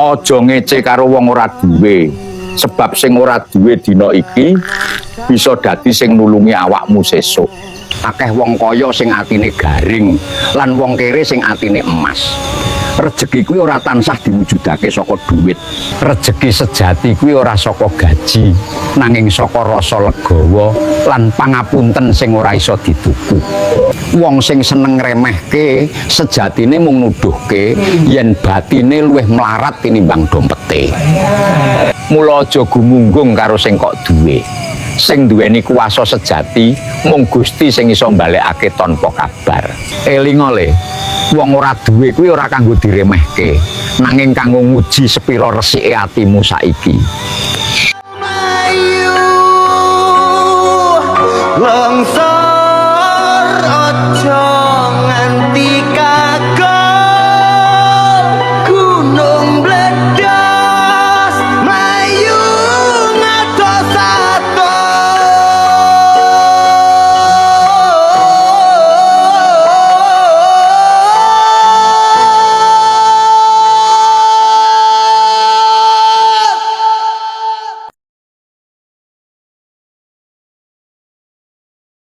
Aja ngece karo wong ora duwe. Sebab sing ora duwe dina iki bisa dadi sing nulungi awakmu sesuk. Akeh wong kaya sing atine garing lan wong kere sing atine emas. Rezeki kuwi ora tansah diwujudake saka dhuwit. Rezeki sejati kuwi ora saka gaji, nanging saka rasa legawa lan pangapunten sing ora iso dituku. Wong sing seneng ngremehke sejatine mung nuduhke yen batine luwih melarat tinimbang dompete. Mula aja gumunggung karo sing kok duwe. Sing duweni kuwasa sejati mung Gusti sing iso mbalekake tanpa kabar. Elinga le, wong ora duwe kuwi ora kanggo diremehke, nanging kanggo nguji sepira resike atimu saiki. Lengsa